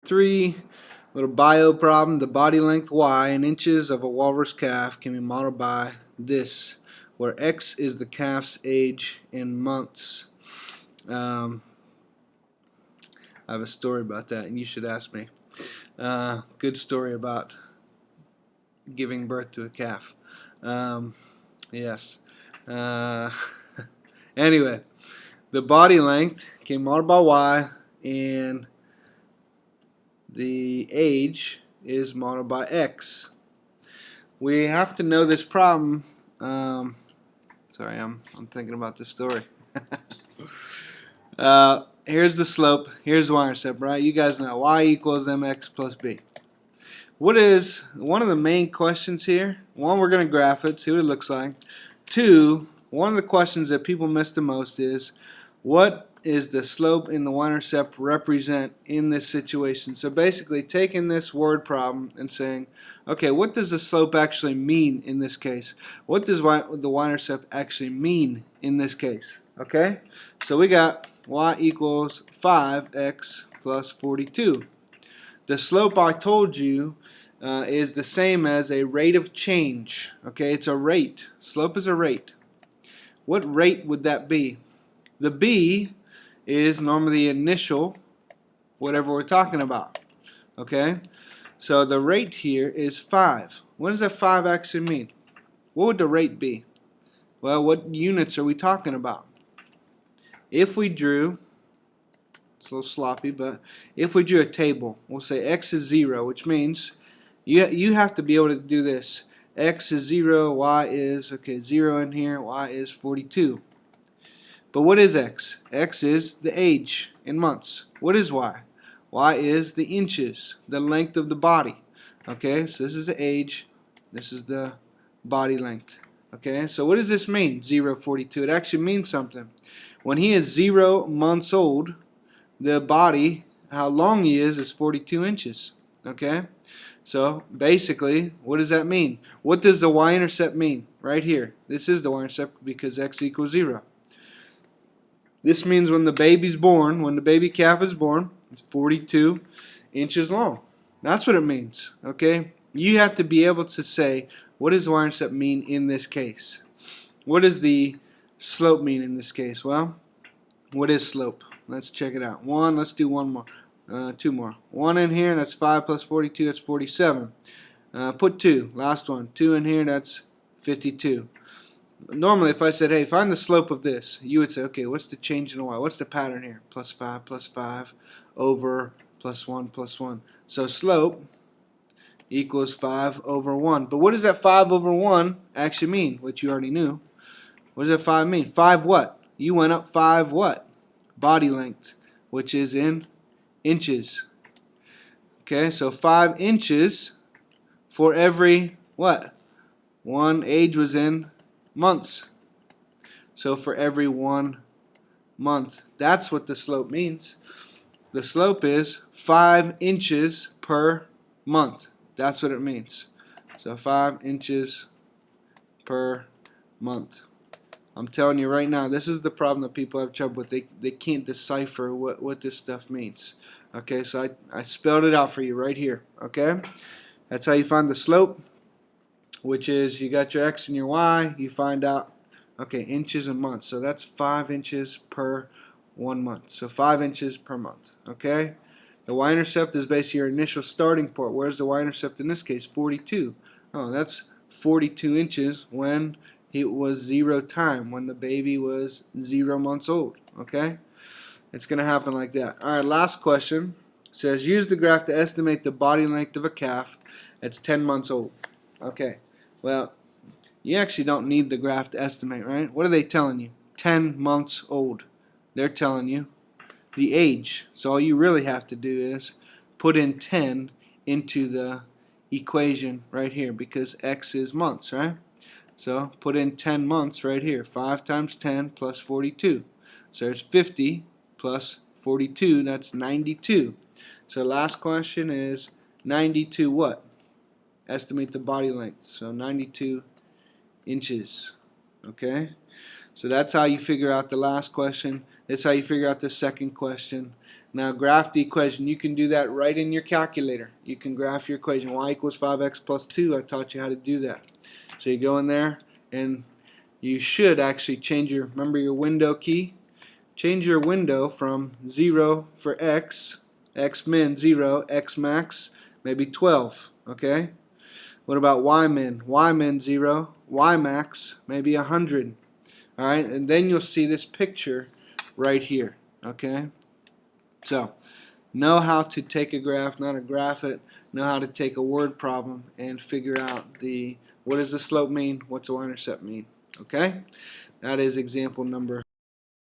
3, little bio problem. The body length y in inches of a walrus calf can be modeled by this, where x is the calf's age in months. I have a story about that, and you should ask me. Good story about giving birth to a calf. Yes. Uh, anyway, the body length can be modeled by y, and the age is modeled by x. We have to know this problem. Sorry, I'm thinking about this story. Here's the slope. Here's the y-intercept, right? You guys know y equals mx plus b. What is one of the main questions here? One, we're going to graph it, see what it looks like. Two, one of the questions that people miss the most is, what is the slope in the y-intercept represent in this situation? So basically taking this word problem and saying, okay, what does the slope actually mean in this case? What does the y-intercept actually mean in this case? Okay, so we got y equals 5x plus 42. The slope, I told you, is the same as a rate of change. Okay, it's a rate. Slope is a rate. What rate would that be? The b is normally the initial, whatever we're talking about. Okay, so the rate here is 5. What does that 5 actually mean? What would the rate be? Well, what units are we talking about? If we drew, it's a little sloppy, but if we drew a table, we'll say x is 0, which means you have to be able to do this. X is 0, y is, okay, 0 in here, y is 42. But what is x? X is the age in months. What is y? Y is the inches, the length of the body. Okay, so this is the age, this is the body length. Okay, so what does this mean, 0, 42? It actually means something. When he is 0 months old, the body, how long he is 42 inches. Okay, so basically, what does that mean? What does the y-intercept mean? Right here. This is the y-intercept because x equals 0. This means when the baby's born, when the baby calf is born, it's 42 inches long. That's what it means. Okay, you have to be able to say, what does the y-intercept mean in this case? What does the slope mean in this case? Well, what is slope? Let's check it out. Let's do one more. Two more. 1 in here, that's 5 plus 42, that's 47. Put 2, last one. 2 in here, that's 52. Normally, if I said, hey, find the slope of this, you would say, okay, what's the change in y? What's the pattern here? Plus 5 over plus 1 plus 1. So slope equals 5 over 1. But what does that 5 over 1 actually mean, which you already knew? What does that 5 mean? 5 what? You went up 5 what? Body length, which is in inches. Okay, so 5 inches for every what? One age was in months. So for every 1 month. That's what the slope means. The slope is 5 inches per month. That's what it means. So 5 inches per month. I'm telling you right now, this is the problem that people have trouble with. They can't decipher what this stuff means. Okay, so I spelled it out for you right here. Okay, that's how you find the slope, which is you got your x and your y. You find out, okay, inches a month. So that's 5 inches per 1 month. So 5 inches per month. Okay, the y-intercept is basically your initial starting point. Where's the y-intercept in this case? 42. Oh, that's 42 inches when it was 0 time, when the baby was 0 months old. Okay, it's going to happen like that. Alright, last question. It says use the graph to estimate the body length of a calf that's 10 months old. Okay, well, you actually don't need the graph to estimate, right? What are they telling you? 10 months old. They're telling you the age. So all you really have to do is put in 10 into the equation right here, because x is months, right? So put in 10 months right here. 5 times 10 plus 42. So there's 50 plus 42, that's 92. So last question is 92 what? Estimate the body length. So 92 inches. Okay? So that's how you figure out the last question. That's how you figure out the second question. Now graph the equation. You can do that right in your calculator. You can graph your equation. Y equals 5x plus 2. I taught you how to do that. So you go in there and you should actually change your, remember your window key? Change your window from 0 for x min 0, x max maybe 12, okay? What about y min? Y min 0, y max maybe 100. Alright, and then you'll see this picture right here, okay? So, know how to take a graph, not to graph it, know how to take a word problem and figure out what does the slope mean, what's the y-intercept mean, okay? That is example number